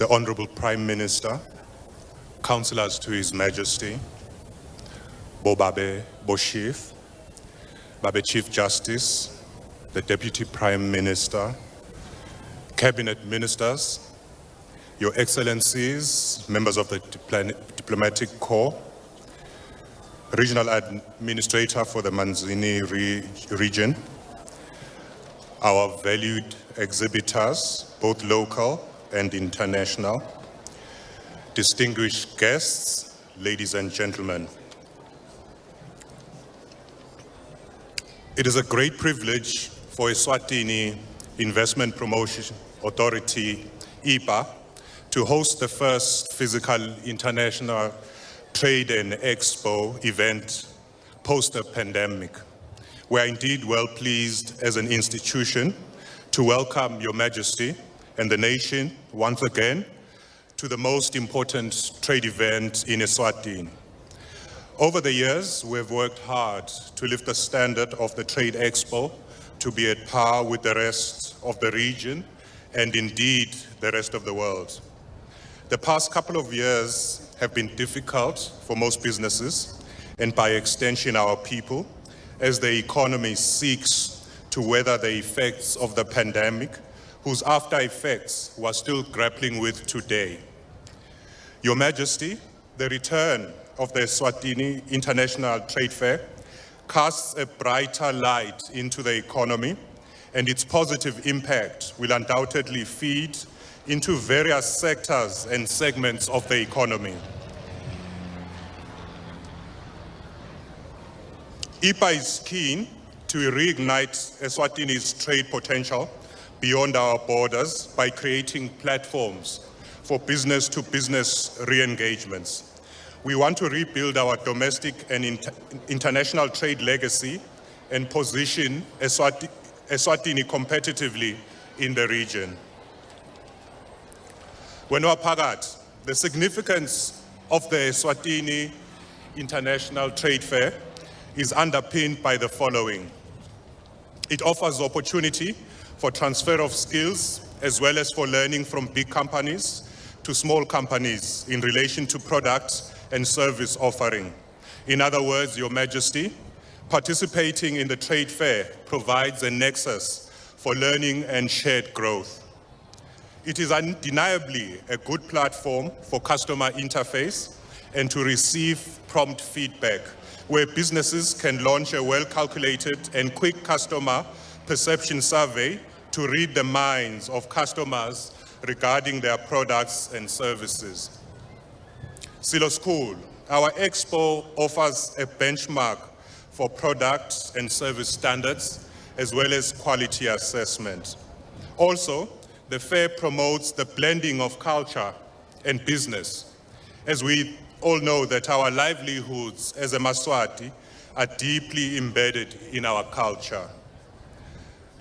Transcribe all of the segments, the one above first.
the Honorable Prime Minister, Councillors to His Majesty, Bobabe Boshif, Babe Chief Justice, the Deputy Prime Minister, Cabinet Ministers, Your Excellencies, members of the Diplomatic Corps, Regional Administrator for the Manzini region, our valued exhibitors, both local and international, distinguished guests, ladies and gentlemen. It is a great privilege for Eswatini Investment Promotion Authority, EIPA, to host the first physical international trade and expo event post the pandemic. We are indeed well pleased as an institution to welcome Your Majesty and the nation once again to the most important trade event in Eswatini. Over the years, we have worked hard to lift the standard of the Trade Expo to be at par with the rest of the region and indeed the rest of the world. The past couple of years have been difficult for most businesses and by extension our people as the economy seeks to weather the effects of the pandemic, whose after effects we are still grappling with today. Your Majesty, the return of the Eswatini International Trade Fair casts a brighter light into the economy, and its positive impact will undoubtedly feed into various sectors and segments of the economy. EIPA is keen to reignite Eswatini's trade potential beyond our borders by creating platforms for business-to-business re-engagements. We want to rebuild our domestic and international trade legacy and position Eswatini competitively in the region. The significance of the Eswatini International Trade Fair is underpinned by the following. It offers opportunity for transfer of skills as well as for learning from big companies to small companies in relation to product and service offering. In other words, Your Majesty, participating in the trade fair provides a nexus for learning and shared growth. It is undeniably a good platform for customer interface and to receive prompt feedback, where businesses can launch a well-calculated and quick customer perception survey to read the minds of customers regarding their products and services. Silo School, our expo offers a benchmark for product and service standards as well as quality assessment. Also, the fair promotes the blending of culture and business, as we all know that our livelihoods as a Maswati are deeply embedded in our culture.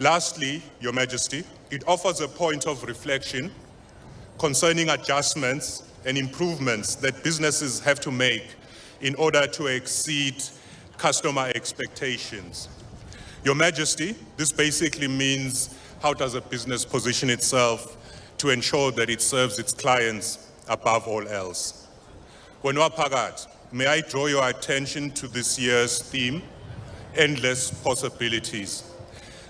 Lastly, Your Majesty, it offers a point of reflection concerning adjustments and improvements that businesses have to make in order to exceed customer expectations. Your Majesty, this basically means how does a business position itself to ensure that it serves its clients above all else. May I draw your attention to this year's theme, Endless Possibilities.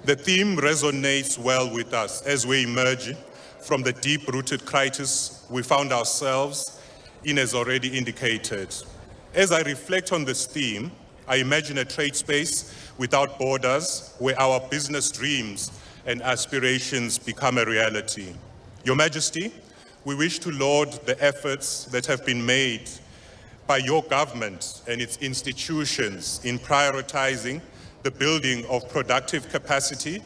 The theme resonates well with us as we emerge from the deep-rooted crisis we found ourselves in, as already indicated. As I reflect on this theme, I imagine a trade space without borders where our business dreams and aspirations become a reality. Your Majesty, we wish to laud the efforts that have been made by your government and its institutions in prioritizing the building of productive capacity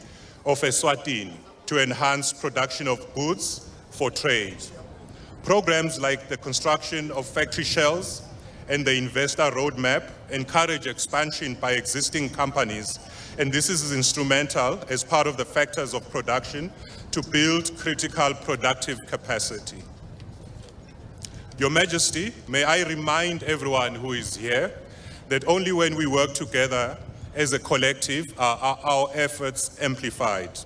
of Eswatini to enhance production of goods for trade. Programs like the construction of factory shells and the investor roadmap encourage expansion by existing companies, and this is instrumental as part of the factors of production to build critical productive capacity. Your Majesty, may I remind everyone who is here that only when we work together as a collective are our efforts amplified.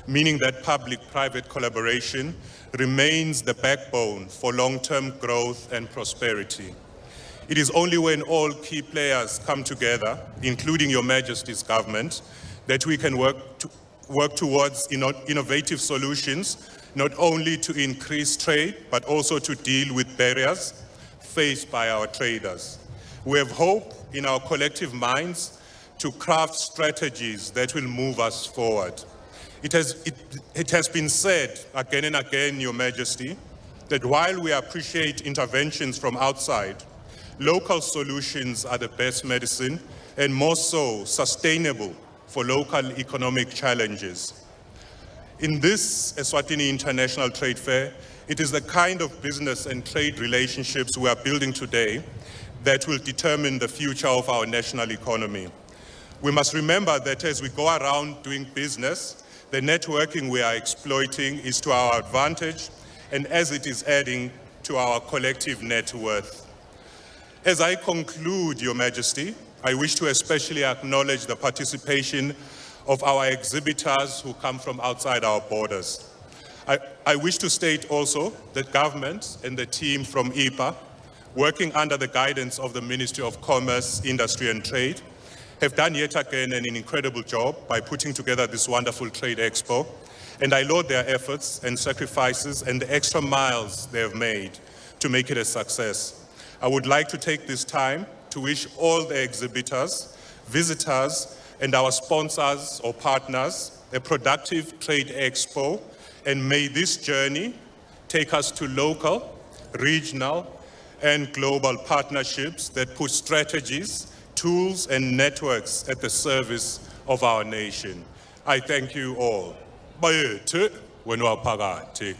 meaning that public-private collaboration remains the backbone for long-term growth and prosperity. It is only when all key players come together, including Your Majesty's government, that we can work towards innovative solutions, not only to increase trade, but also to deal with barriers faced by our traders. We have hope in our collective minds to craft strategies that will move us forward. It has been said again and again, Your Majesty, that while we appreciate interventions from outside, local solutions are the best medicine, and more so, sustainable for local economic challenges. In this Eswatini International Trade Fair, it is the kind of business and trade relationships we are building today that will determine the future of our national economy. We must remember that as we go around doing business, the networking we are exploiting is to our advantage, and as it is adding to our collective net worth. As I conclude, Your Majesty, I wish to especially acknowledge the participation of our exhibitors who come from outside our borders. I wish to state also that government and the team from EIPA, working under the guidance of the Ministry of Commerce, Industry and Trade, have done yet again an incredible job by putting together this wonderful trade expo, and I laud their efforts and sacrifices and the extra miles they have made to make it a success. I would like to take this time to wish all the exhibitors, visitors, and our sponsors or partners a productive trade expo, and may this journey take us to local, regional, and global partnerships that put strategies, tools, and networks at the service of our nation. I thank you all. Bayethu wenwaphakathe.